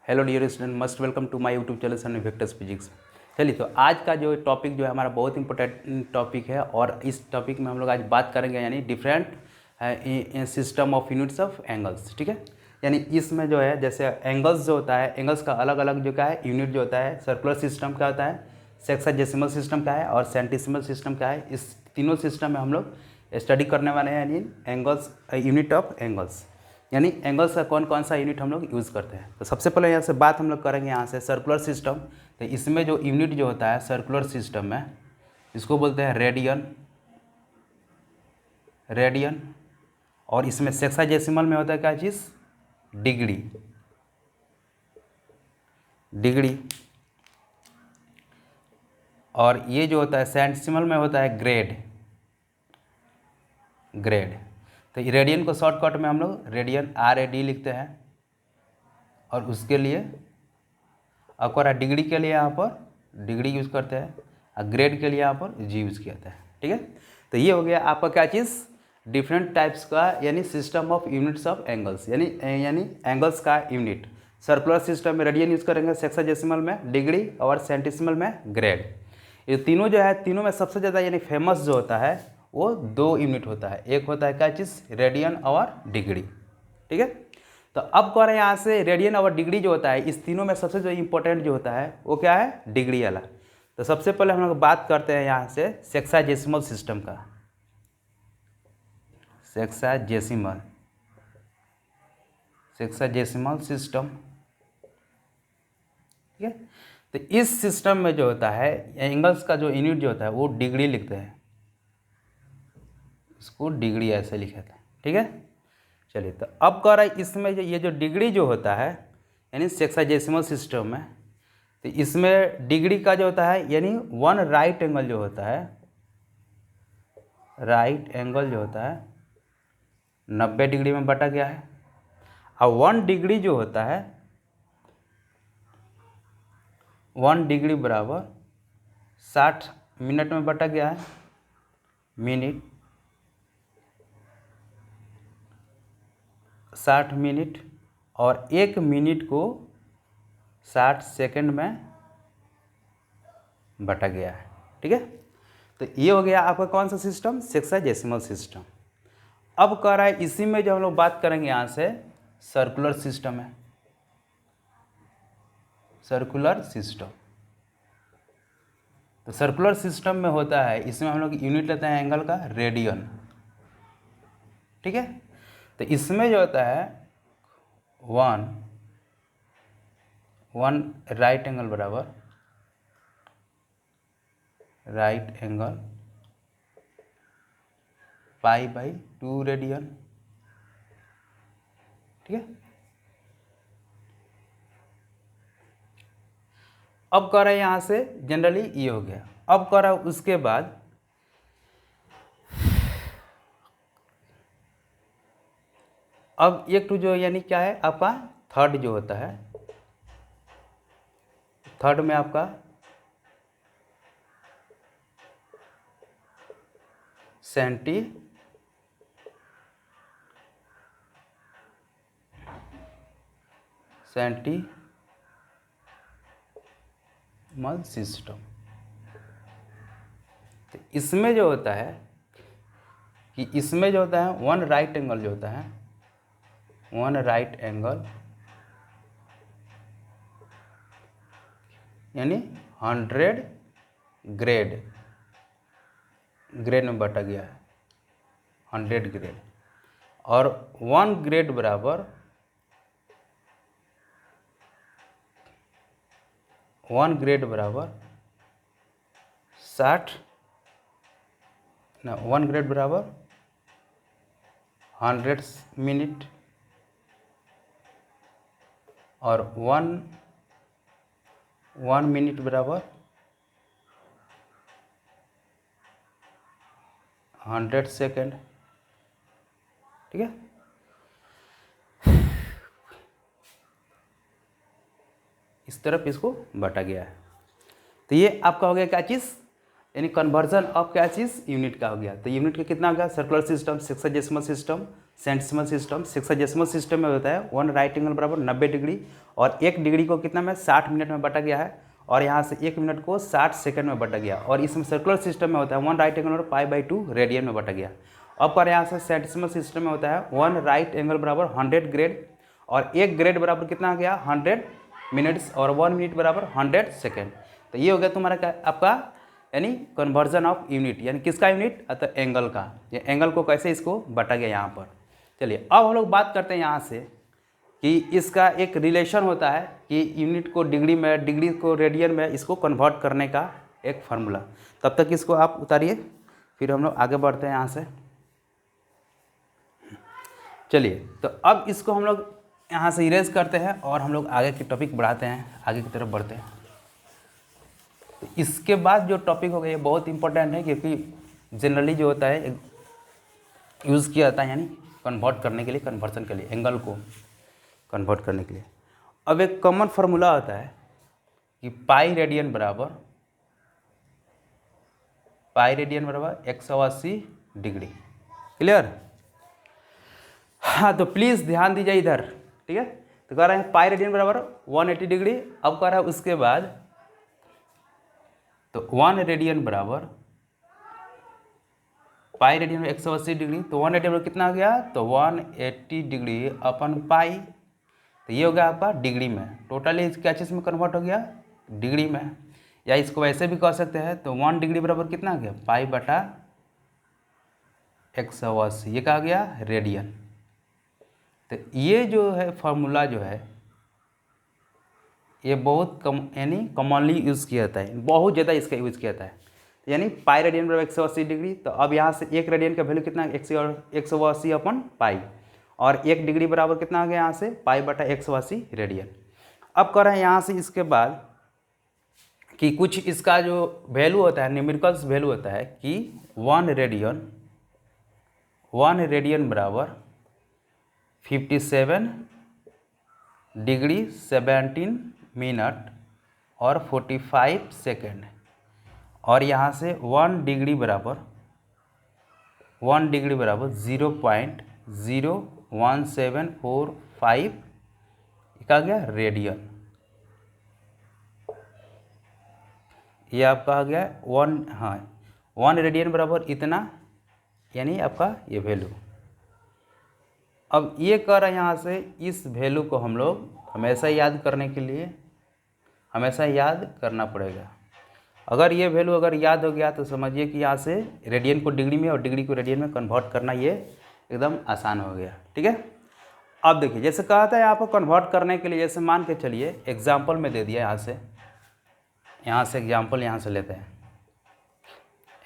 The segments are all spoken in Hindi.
Hello dear student, must welcome to my YouTube channel sun vectors physics. चलिए, तो आज का जो टॉपिक जो है हमारा बहुत इंपॉर्टेंट टॉपिक है और इस टॉपिक में हम लोग आज बात करेंगे यानी different system of units of angles. ठीक है, यानी इसमें जो है जैसे एंगल्स जो होता है, एंगल्स का अलग अलग जो क्या है यूनिट जो होता है, सर्कुलर सिस्टम क्या होता है, सेक्साडेसिमल सिस्टम क्या है और सेंटीसिमल सिस्टम क्या है। इस तीनों सिस्टम में हम लोग स्टडी करने वाले हैं यानी एंगल्स, यूनिट ऑफ एंगल्स, यानी एंगल्स का कौन कौन सा यूनिट हम लोग यूज़ करते हैं। तो सबसे पहले यहाँ से बात हम लोग करेंगे यहाँ से सर्कुलर सिस्टम। तो इसमें जो यूनिट जो होता है सर्कुलर सिस्टम में, इसको बोलते हैं रेडियन। रेडियन और इसमें सेक्साडेसिमल में होता है क्या चीज़, डिग्री। डिग्री और ये जो होता है सेंटीसिमल में होता है ग्रेड। ग्रेड तो रेडियन को शॉर्टकट में हम लोग रेडियन RAD लिखते हैं और उसके लिए अक्वारा डिग्री के लिए यहाँ पर डिग्री यूज़ करते हैं और ग्रेड के लिए यहाँ पर G यूज़ किया जाता है। ठीक है, तो ये हो गया आपका क्या चीज़, डिफरेंट टाइप्स का यानी system of units of angles, यानी एंगल्स का यूनिट। सर्कुलर सिस्टम में रेडियन यूज़ करेंगे, सेक्साडेसिमल में डिग्री और सेंटीसिमल में ग्रेड। ये तीनों जो है, तीनों में सबसे ज़्यादा यानी फेमस जो होता है वो दो यूनिट होता है, एक होता है क्या चीज़, रेडियन और डिग्री। ठीक है, तो अब कह रहे हैं यहाँ से रेडियन और डिग्री जो होता है, इस तीनों में सबसे जो इम्पोर्टेंट जो होता है वो क्या है, डिग्री वाला। तो सबसे पहले हम लोग बात करते हैं यहाँ से सेक्साडेसिमल सिस्टम का। Sexagesimal sexagesimal system. ठीक है, तो इस सिस्टम में जो होता है एंगल्स का जो यूनिट जो होता है वो डिग्री लिखते हैं, इसको डिग्री ऐसे लिखा था। ठीक है, चलिए, तो अब कह रहा है इसमें जो ये जो डिग्री जो होता है यानी सेक्साडेसिमल सिस्टम में, तो इसमें डिग्री का जो होता है यानी वन राइट एंगल जो होता है, राइट एंगल जो होता है 90 डिग्री में बटा गया है और 1 डिग्री जो होता है 1 डिग्री बराबर 60 मिनट में बटा गया है। मिनट 60 मिनट और 1 मिनट को 60 सेकंड में बटा गया है। ठीक है, तो ये हो गया आपका कौन सा सिस्टम, सेक्साडेसिमल सिस्टम। अब कह रहा है इसी में जो हम लोग बात करेंगे यहाँ से सर्कुलर सिस्टम है। सर्कुलर सिस्टम, तो सर्कुलर सिस्टम में होता है, इसमें हम लोग यूनिट लेते हैं एंगल का रेडियन। ठीक है, तो इसमें जो होता है वन राइट एंगल बराबर राइट एंगल π/2 रेडियन। ठीक है, अब कह रहा है यहाँ से जनरली ये हो गया। अब कह रहा है उसके बाद अब एक तो जो यानी क्या है आपका थर्ड जो होता है, थर्ड में आपका सेंटीसिमल सिस्टम। तो इसमें जो होता है कि इसमें जो होता है वन राइट एंगल जो होता है, वन राइट एंगल यानी 100 ग्रेड में बटा गया है, 100 ग्रेड और 1 ग्रेड बराबर 1 ग्रेड बराबर 60 ना 1 ग्रेड बराबर 100 मिनट और 1 मिनट बराबर 100 सेकेंड। ठीक है, इस तरफ इसको बटा गया है। तो ये आपका हो गया क्या चीज़, यानी कन्वर्जन ऑफ क्या चीज़, यूनिट का हो गया। तो यूनिट का कितना हो गया, circular system, sexadecimal system, centesimal system. Sexagesimal system में होता है 1 राइट एंगल बराबर 90 डिग्री, और 1 डिग्री को कितना में 60 मिनट में बांटा गया है, और यहाँ से 1 मिनट को 60 सेकंड में बांटा गया, और इसमें सर्कुलर सिस्टम में होता है 1 राइट एंगल बराबर पाई/2 रेडियन में बांटा गया। अब पर यहाँ से सेंटिसिमल सिस्टम में होता है 1 राइट एंगल बराबर 100 ग्रेड, और 1 ग्रेड बराबर कितना आ गया 100 मिनट्स, और 1 मिनट बराबर 100 सेकेंड। तो ये हो गया तुम्हारा क्या आपका यानी कन्वर्जन ऑफ यूनिट, यानी किसका यूनिट, अतः एंगल का। ये एंगल को कैसे इसको बांटा गया यहाँ पर। चलिए अब हम लोग बात करते हैं यहाँ से कि इसका एक रिलेशन होता है कि यूनिट को डिग्री में, डिग्री को रेडियन में इसको कन्वर्ट करने का एक फार्मूला। तब तक इसको आप उतारिए, फिर हम लोग आगे बढ़ते हैं यहाँ से। चलिए तो अब इसको हम लोग यहाँ से इरेज करते हैं और हम लोग आगे की टॉपिक बढ़ाते हैं, आगे की तरफ बढ़ते हैं। तो इसके बाद जो टॉपिक होगा ये बहुत इंपॉर्टेंट है, क्योंकि जनरली जो होता है यूज़ किया जाता है यानी कन्वर्ट करने के लिए, कन्वर्सन के लिए, एंगल को कन्वर्ट करने के लिए। अब एक कॉमन फार्मूला होता है कि पाई रेडियन बराबर 180 डिग्री। क्लियर। हाँ तो प्लीज़ ध्यान दीजिए इधर, ठीक है। तो कह रहे हैं पाई रेडियन बराबर 180 डिग्री। अब कह रहा है उसके बाद तो 1 रेडियन बराबर पाई रेडियन में 180 डिग्री, तो 180 बराबर कितना आ गया, तो 180 डिग्री अपन पाई। तो ये हो गया आपका डिग्री में, टोटली क्या चीज़ में कन्वर्ट हो गया, डिग्री में। या इसको वैसे भी कह सकते हैं, तो 1 डिग्री बराबर कितना आ गया, पाई बटा 180, ये क्या आ गया, रेडियन। तो ये जो है फार्मूला जो है ये बहुत कम यानी कॉमनली यूज़ किया जाता है, बहुत ज़्यादा इसका यूज़ किया जाता है। यानी पाई रेडियन बराबर 180 डिग्री, तो अब यहाँ से 1 रेडियन का वैल्यू कितना, 180 अपन पाई, और 1 डिग्री बराबर कितना आ गया यहाँ से पाई बटा 180 रेडियन। अब कर रहे हैं यहाँ से इसके बाद कि कुछ इसका जो वैल्यू होता है, न्यूमेरिकल्स वैल्यू होता है कि 1 रेडियन बराबर 57 डिग्री 17 मिनट और 45 सेकेंड, और यहाँ से 1 डिग्री बराबर 0.01745 क्या गया, रेडियन। ये आपका आ गया 1 रेडियन बराबर इतना, यानी आपका ये वैल्यू। अब ये कर रहे हैं यहाँ से इस वैल्यू को हम लोग हमेशा याद करने के लिए हमेशा याद करना पड़ेगा। अगर ये वैल्यू अगर याद हो गया तो समझिए कि यहाँ से रेडियन को डिग्री में और डिग्री को रेडियन में कन्वर्ट करना ये एकदम आसान हो गया, ठीक है। अब देखिए जैसे कहा था आपको कन्वर्ट करने के लिए, जैसे मान के चलिए एग्जाम्पल में दे दिया, यहाँ से एग्जाम्पल यहाँ से लेते हैं।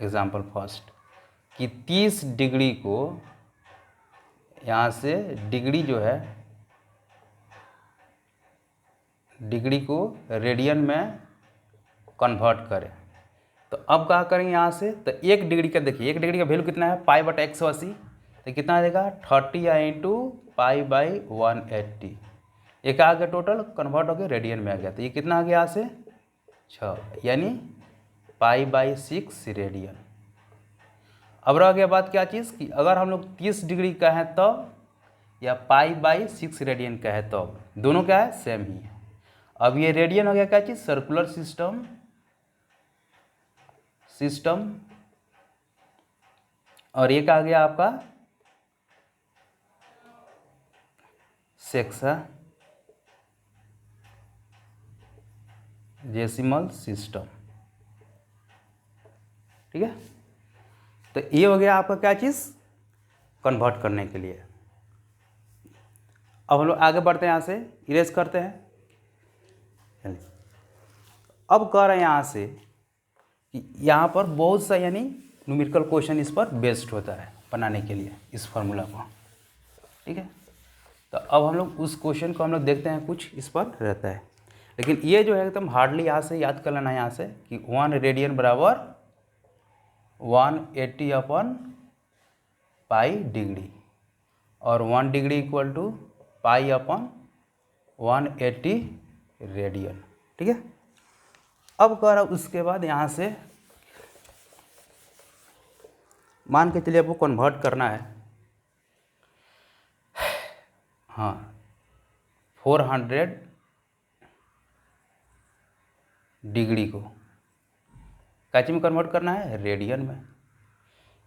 एग्जाम्पल फर्स्ट कि 30 डिग्री को यहाँ से डिग्री जो है डिग्री को रेडियन में कन्वर्ट करें। तो अब क्या करेंगे यहाँ से, तो 1 डिग्री का देखिए 1 डिग्री का वैल्यू कितना है, पाई बटा 180, तो कितना देगा 30 इंटू पाई बाई 180। ये क्या आ गया, टोटल कन्वर्ट हो गया रेडियन में आ गया। तो ये कितना आ गया यहाँ से 6, यानी पाई बाई 6 रेडियन। अब रह गया बात क्या चीज़ कि अगर हम लोग 30 डिग्री का है तब या पाई बाई 6 रेडियन का है तब, दोनों क्या है, सेम ही है। अब ये रेडियन हो गया क्या चीज़, सर्कुलर सिस्टम, और ये क्या आ गया आपका सेक्साजेसिमल सिस्टम, ठीक है। तो ये हो गया आपका क्या चीज़, कन्वर्ट करने के लिए। अब हम लोग आगे बढ़ते हैं, यहाँ से इरेज करते हैं। अब कह रहे हैं यहाँ से कि यहाँ पर बहुत सा यानी न्यूमेरिकल क्वेश्चन इस पर बेस्ड होता है बनाने के लिए इस फार्मूला को, ठीक है। तो अब हम लोग उस क्वेश्चन को हम लोग देखते हैं, कुछ इस पर रहता है, लेकिन ये जो है एकदम हार्डली यहाँ से याद कर लेना है यहाँ से कि 1 रेडियन बराबर 180 अपन पाई डिग्री, और 1 डिग्री इक्वल टू पाई अपन 180 रेडियन, ठीक है। अब कह रहा उसके बाद यहाँ से मान के चलिए आपको कन्वर्ट करना है, हाँ 400 डिग्री को कैची में कन्वर्ट करना है, रेडियन में।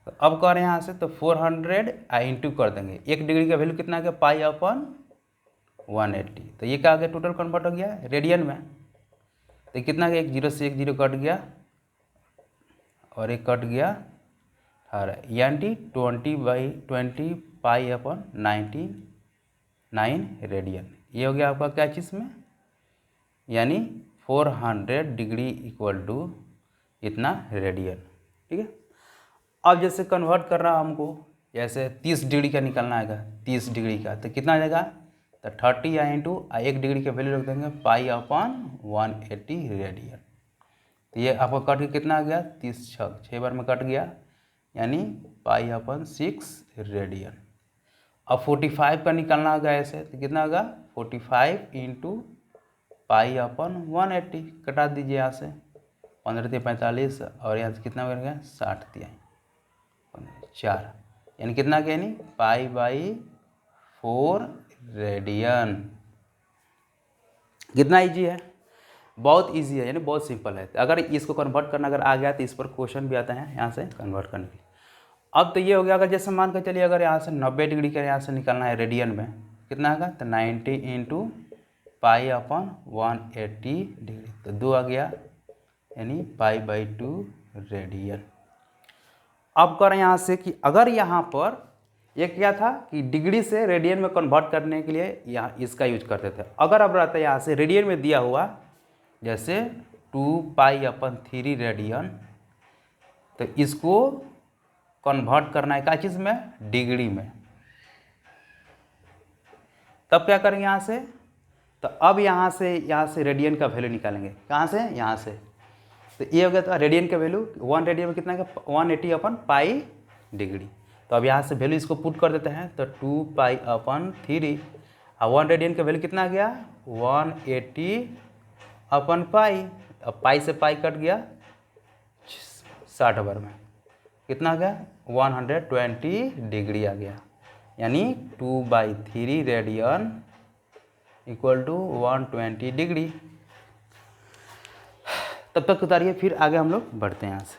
तो अब कर रहे हैं यहाँ से, तो 400 इंटू कर देंगे, 1 डिग्री का वैल्यू कितना आ गया, पाई अपन 180। तो ये क्या आ गया, टोटल कन्वर्ट हो गया रेडियन में। तो ये कितना गया, 1 0 से 1 0 कट गया और एक कट गया 18, यानी 20/20 पाई अपन 99 रेडियन। ये हो गया आपका क्या चीज़ में, यानी 400 डिग्री इक्वल टू इतना रेडियन। ठीक है, अब जैसे कन्वर्ट कर रहा हमको, जैसे 30 डिग्री का निकालना आएगा, 30 डिग्री का तो कितना आ जाएगा, तो 30 या इंटू 1 डिग्री का वैल्यू रख देंगे पाई अपन 180 रेडियन। तो ये आपका कट के कितना आ गया, 30 6 बार में कट गया, यानी पाई अपन 6 रेडियन। अब 45 का निकालना होगा ऐसे, तो कितना होगा 45 इंटू पाई अपन 180, कटा दीजिए यहाँ से, 15 45 और यहाँ से कितना बन गया 60 दिया 4, यानी कितना गया, यानी पाई/4 रेडियन। कितना इजी है, बहुत इजी है, यानी बहुत सिंपल है। अगर इसको कन्वर्ट करना अगर आ गया तो इस पर क्वेश्चन भी आता है यहाँ से कन्वर्ट करने के। अब तो ये हो गया, अगर जैसे मान कर चलिए अगर यहाँ से 90 डिग्री का यहाँ से निकालना है रेडियन में, कितना आएगा, तो 90 इंटू पाई अपन 180 डिग्री, तो 2 आ गया, यानी पाई/2 रेडियन। अब करें यहाँ से कि अगर यहाँ पर ये क्या था कि डिग्री से रेडियन में कन्वर्ट करने के लिए यहाँ इसका यूज करते थे। अगर अब रहता है यहाँ से रेडियन में दिया हुआ जैसे 2π/3 रेडियन, तो इसको कन्वर्ट करना है क्या चीज़ में, डिग्री में। तब क्या करेंगे यहाँ से, तो अब यहाँ से रेडियन का वैल्यू निकालेंगे, कहाँ से, यहाँ से। तो ये हो गया, तो रेडियन का वैल्यू 1 रेडियन में कितना है, 180 अपन पाई डिग्री। तो अब यहाँ से वैल्यू इसको पुट कर देते हैं, तो 2π/3 और 1 रेडियन का वैल्यू कितना आ गया, 180 अपन पाई। अब पाई से पाई कट गया 60 बार में, कितना आ गया 120 डिग्री आ गया, यानी 2/3 रेडियन इक्वल टू 120 डिग्री। तब तक उतारिए, फिर आगे हम लोग बढ़ते हैं यहाँ से।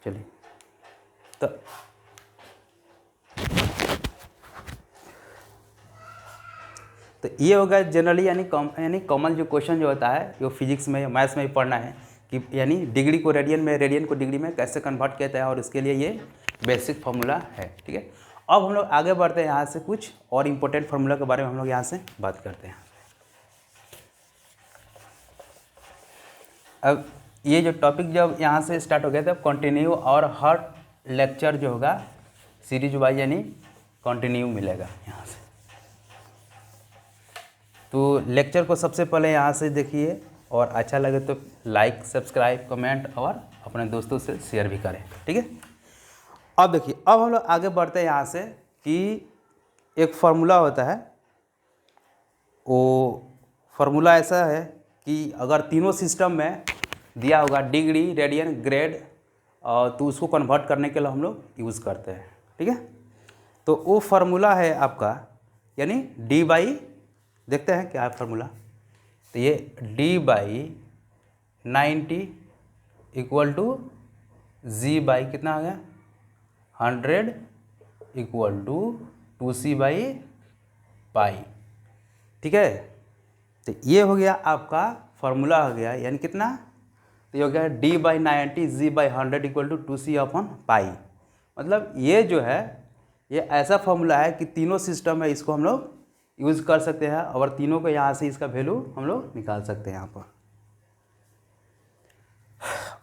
चलिए, तो ये होगा जनरली, यानी कॉमन जो क्वेश्चन जो होता है, जो फिजिक्स में या मैथ्स में भी पढ़ना है कि यानी डिग्री को रेडियन में, रेडियन को डिग्री में कैसे कन्वर्ट किया जाता है, और उसके लिए ये बेसिक फार्मूला है। ठीक है, अब हम लोग आगे बढ़ते हैं, यहाँ से कुछ और इम्पोर्टेंट फार्मूला के बारे में हम लोग यहाँ से बात करते हैं। अब ये जो टॉपिक जब यहाँ से स्टार्ट हो गया था, कंटिन्यू, और हर लेक्चर जो होगा सीरीज वाइज यानी कंटिन्यू मिलेगा यहाँ से। तो लेक्चर को सबसे पहले यहाँ से देखिए, और अच्छा लगे तो लाइक, सब्सक्राइब, कमेंट और अपने दोस्तों से शेयर भी करें। ठीक है, अब देखिए, अब हम लोग आगे बढ़ते हैं यहाँ से कि एक फार्मूला होता है, वो फार्मूला ऐसा है कि अगर तीनों सिस्टम में दिया होगा डिग्री, रेडियन, ग्रेड, तो उसको कन्वर्ट करने के लिए हम लोग यूज़ करते हैं। ठीक है, तो वो फार्मूला है आपका, यानी D/, देखते हैं क्या है फार्मूला। तो ये D/90 इक्वल टू G/ कितना आ गया 100 इक्वल टू 2C/π। ठीक है, तो ये हो गया आपका फार्मूला हो गया, यानी कितना, तो ये हो गया D/90 G/100 equal to 2C/π। मतलब ये जो है ये ऐसा फार्मूला है कि तीनों सिस्टम है, इसको हम लोग यूज़ कर सकते हैं, और तीनों को यहाँ से इसका वैल्यू हम लोग निकाल सकते हैं यहाँ पर।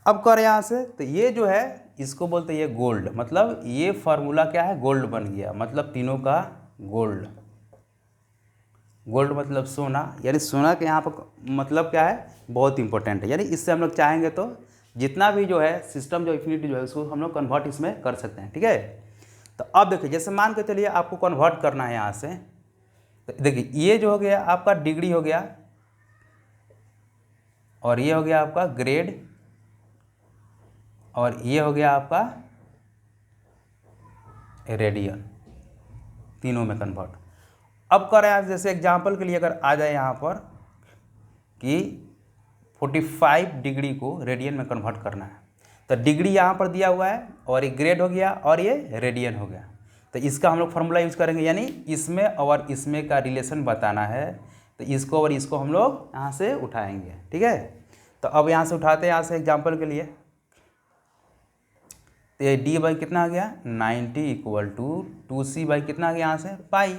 अब करें यहाँ से, तो ये जो है इसको बोलते हैं ये गोल्ड, मतलब ये फार्मूला क्या है, गोल्ड बन गया, मतलब तीनों का गोल्ड। गोल्ड मतलब सोना, यानी सोना के यहाँ पर मतलब क्या है, बहुत इंपॉर्टेंट है। यानी इससे हम लोग चाहेंगे तो जितना भी जो है सिस्टम, जो इन्फिनिटी जो है, उसको हम लोग कन्वर्ट इसमें कर सकते हैं। ठीक है, तो अब देखिए, जैसे मान के चलिए आपको कन्वर्ट करना है यहाँ से, तो देखिए ये जो हो गया आपका डिग्री हो गया, और ये हो गया आपका ग्रेड, और ये हो गया आपका रेडियन, तीनों में कन्वर्ट। अब कर रहे हैं जैसे एग्जाम्पल के लिए अगर आ जाए यहाँ पर कि 45 डिग्री को रेडियन में कन्वर्ट करना है, तो डिग्री यहाँ पर दिया हुआ है और ये ग्रेड हो गया और ये रेडियन हो गया। तो इसका हम लोग फार्मूला यूज़ करेंगे, यानी इसमें और इसमें का रिलेशन बताना है, तो इसको और इसको हम लोग यहाँ से उठाएंगे। ठीक है, तो अब यहाँ से उठाते हैं, यहाँ से एग्जाम्पल के लिए, तो ये डी बाई कितना आ गया 90 इक्वल टू 2c बाई कितना आ गया यहाँ से पाई।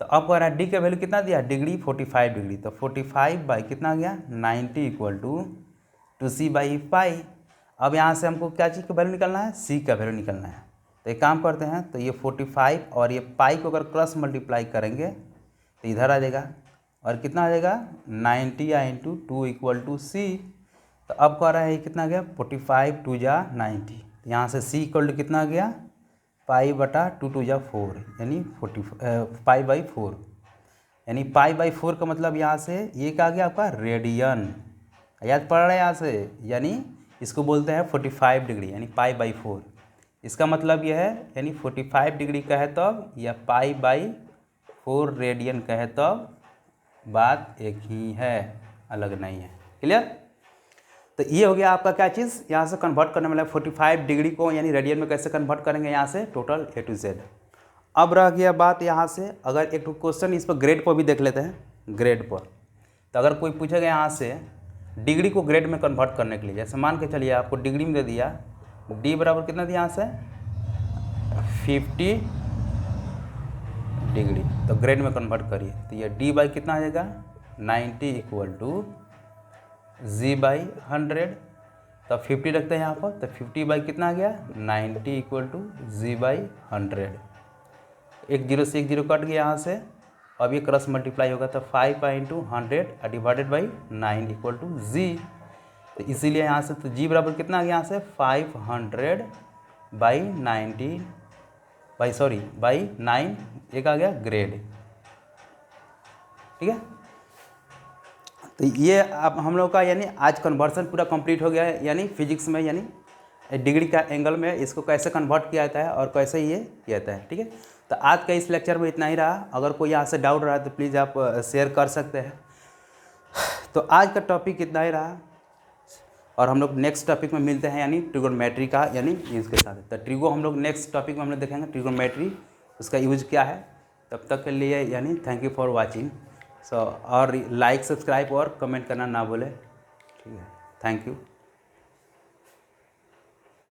तो अब कह रहा है डी का वैल्यू कितना दिया, डिग्री 45 डिग्री, तो 45 बाई कितना आ गया 90 equal to 2c by pi. अब यहाँ से हमको क्या चीज़ का वैल्यू निकलना है, सी का वैल्यू निकलना है। तो एक काम करते हैं, तो ये 45 और ये पाई को अगर क्रॉस मल्टीप्लाई करेंगे तो इधर आ जाएगा और कितना आ जाएगा 90 इंटू 2 इक्वल टू सी। तो अब कह रहा है कितना आ गया 45 2 जा 90, यहाँ से सी इक्वल टू कितना आ गया पाई बटा 2 2 जा 4, यानी 40 पाई बाई 4, यानी पाई बाई 4 का मतलब यहाँ से ये क्या आ गया आपका रेडियन, याद पड़ रहा है यहाँ से, यानी इसको बोलते हैं 45 डिग्री, यानी पाई बाई 4। इसका मतलब यह है यानी 45 डिग्री का है तब, या पाई बाई 4 रेडियन का है तब, बात एक ही है, अलग नहीं है। क्लियर? तो ये हो गया आपका क्या चीज़, यहाँ से कन्वर्ट करने वाला 45 डिग्री को यानी रेडियन में कैसे कन्वर्ट करेंगे यहाँ से टोटल A to Z। अब रह गया बात यहाँ से, अगर एक क्वेश्चन इस पर ग्रेड पर भी देख लेते हैं, ग्रेड पर। तो अगर कोई पूछेगा यहाँ से डिग्री को ग्रेड में कन्वर्ट करने के लिए, जैसे मान के चलिए आपको डिग्री में दे दिया डी बराबर कितना दिया यहाँ से 50 डिग्री, तो ग्रेड में कन्वर्ट करिए, तो ये डी बाई कितना आ जाएगा 90 इक्वल टू जी बाई 100, तो 50 रखते हैं यहाँ पर, तो 50 बाई कितना आ गया 90 इक्वल टू जी बाई 100। एक जीरो से एक जीरो कट गया यहाँ से, अब ये क्रॉस मल्टीप्लाई होगा, तो 5 into 100 divided by 9 equal to G. तो इसीलिए यहाँ से तो जी बराबर कितना आ गया यहाँ से 500 बाई 90 बाई 9, एक आ गया ग्रेड। ठीक है, तो ये अब हम लोग का यानी आज कन्वर्सन पूरा कंप्लीट हो गया है, यानी फिजिक्स में यानी डिग्री का एंगल में इसको कैसे कन्वर्ट किया जाता है और कैसे ये किया जाता है। ठीक है, तो आज का इस लेक्चर में इतना ही रहा। अगर कोई यहाँ से डाउट रहा तो प्लीज़ आप शेयर कर सकते हैं। तो आज का टॉपिक इतना ही रहा और हम लोग नेक्स्ट टॉपिक में मिलते हैं, यानी ट्रिगोनोमेट्री का, यानी इसके साथ। तो ट्रिगो हम लोग नेक्स्ट टॉपिक में हम लोग देखेंगे ट्रिगोनोमेट्री, उसका यूज क्या है। तब तक के लिए यानी थैंक यू फॉर वाचिंग। और लाइक सब्सक्राइब और कमेंट करना ना भूलें। ठीक है, थैंक यू।